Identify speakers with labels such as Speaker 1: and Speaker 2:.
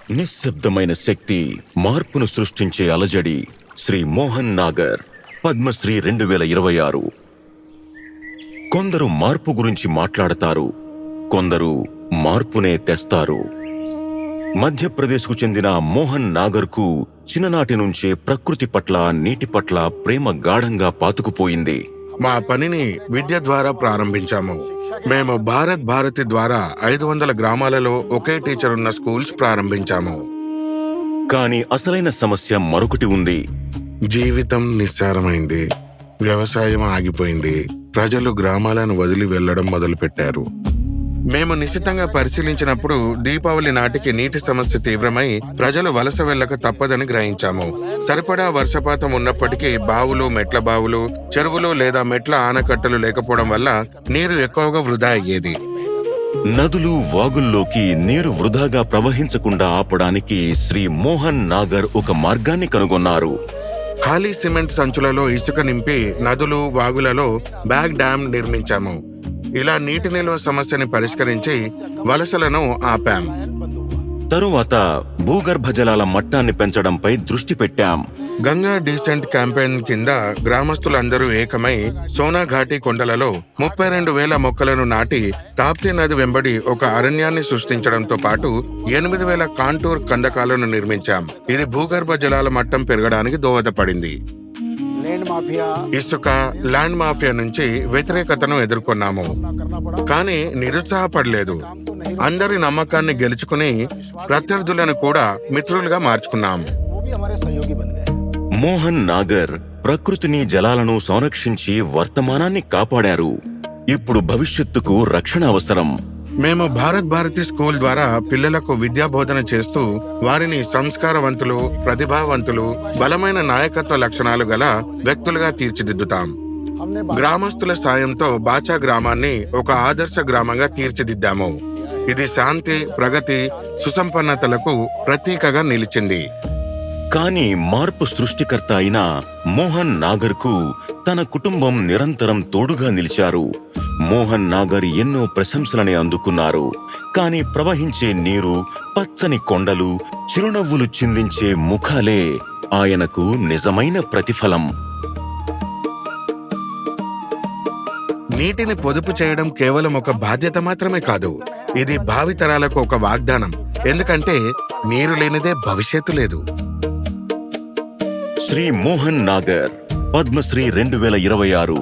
Speaker 1: నిశ్శబ్దమైన శక్తి, మార్పును సృష్టించే అలజడి. శ్రీ మోహన్ నాగర్, పద్మశ్రీ 2026. కొందరు మార్పు గురించి మాట్లాడతారు, కొందరు మార్పునే తెస్తారు. మధ్యప్రదేశ్కు చెందిన మోహన్ నాగర్కు చిన్ననాటి నుంచే ప్రకృతి పట్ల, నీటి పట్ల ప్రేమ గాఢంగా పాతుకుపోయింది.
Speaker 2: మా పనిని విద్య ద్వారా ప్రారంభించాము. మేము భారతి ద్వారా 500 గ్రామాలలో ఒకే టీచర్ ఉన్న స్కూల్స్ ప్రారంభించాము.
Speaker 1: కానీ అసలైన సమస్య మరొకటి ఉంది.
Speaker 2: జీవితం నిస్సారమైంది. వ్యవసాయం ఆగిపోయింది. ప్రజలు గ్రామాలను వదిలి వెళ్లడం మొదలుపెట్టారు. మేము నిశితంగా పరిశీలించినప్పుడు దీపావళి నాటికి నీటి సమస్య తీవ్రమై ప్రజలు వలస వెళ్లక తప్పదని గ్రహించాము. సరిపడా వర్షపాతం ఉన్నప్పటికీ బావులు, మెట్ల బావులు, చెరువులు లేదా మెట్ల ఆనకట్టలు లేకపోవడం వల్ల నీరు ఎక్కువగా వృధా అయ్యేది.
Speaker 1: నదులు, వాగుల్లోకి నీరు వృధాగా ప్రవహించకుండా ఆపడానికి శ్రీ మోహన్ నాగర్ ఒక మార్గాన్ని కనుగొన్నారు.
Speaker 2: ఖాళీ సిమెంట్ సంచులలో ఇసుక నింపి నదులు, వాగులలో బ్యాగ్ డ్యామ్ నిర్మించాము. ఇలా నీటి నిల్వ సమస్యని పరిష్కరించి వలసలను ఆపాం.
Speaker 1: తరువాత భూగర్భ జలాల మట్టాన్ని పెంచడంపై దృష్టి పెట్టాం.
Speaker 2: గంగా డీసెంట్ క్యాంపెయిన్ కింద గ్రామస్తులందరూ ఏకమై సోనా ఘాటి కొండలలో 32,000 మొక్కలను నాటి తాప్తీ నది వెంబడి ఒక అరణ్యాన్ని సృష్టించడంతో పాటు 8,000 కాంటూర్ కందకాలను నిర్మించాం. ఇది భూగర్భ జలాల మట్టం పెరగడానికి దోహదపడింది. ఇసుక, ల్యాండ్ మాఫియా నుంచి వ్యతిరేకతను ఎదుర్కొన్నాము, కానీ నిరుత్సాహపడలేదు. అందరి నమ్మకాన్ని గెలుచుకుని ప్రత్యర్థులను కూడా మిత్రులుగా మార్చుకున్నాం.
Speaker 1: మోహన్ నాగర్ ప్రకృతిని, జలాలను సంరక్షించి వర్తమానాన్ని కాపాడారు. ఇప్పుడు భవిష్యత్తుకు రక్షణ అవసరం.
Speaker 2: మేము భారతి స్కూల్ ద్వారా పిల్లలకు విద్యా బోధన చేస్తూ వారిని సంస్కారవంతులు, ప్రతిభావంతులు, బలమైన నాయకత్వ లక్షణాలు గల వ్యక్తులుగా తీర్చిదిద్దుతాం. గ్రామస్తుల సాయంతో బాచా గ్రామాన్ని ఒక ఆదర్శ గ్రామంగా తీర్చిదిద్దాము. ఇది శాంతి, ప్రగతి, సుసంపన్నతలకు ప్రతీకగా నిలిచింది.
Speaker 1: కానీ మార్పు సృష్టికర్త అయిన మోహన్ నాగర్కు తన కుటుంబం నిరంతరం తోడుగా నిలిచారు. మోహన్ నాగర్ ఎన్నో ప్రశంసలని అందుకున్నారు. కానీ ప్రవహించే నీరు, పచ్చని కొండలు, చిరునవ్వులు చిందించే ముఖాలే ఆయనకు నిజమైన ప్రతిఫలం.
Speaker 2: నీటిని పొదుపు చేయడం కేవలం ఒక బాధ్యత మాత్రమే కాదు, ఇది భావితరాలకు ఒక వాగ్దానం. ఎందుకంటే నీరు లేనిదే భవిష్యత్తు లేదు.
Speaker 1: శ్రీ మోహన్ నాగర్, పద్మశ్రీ 2026.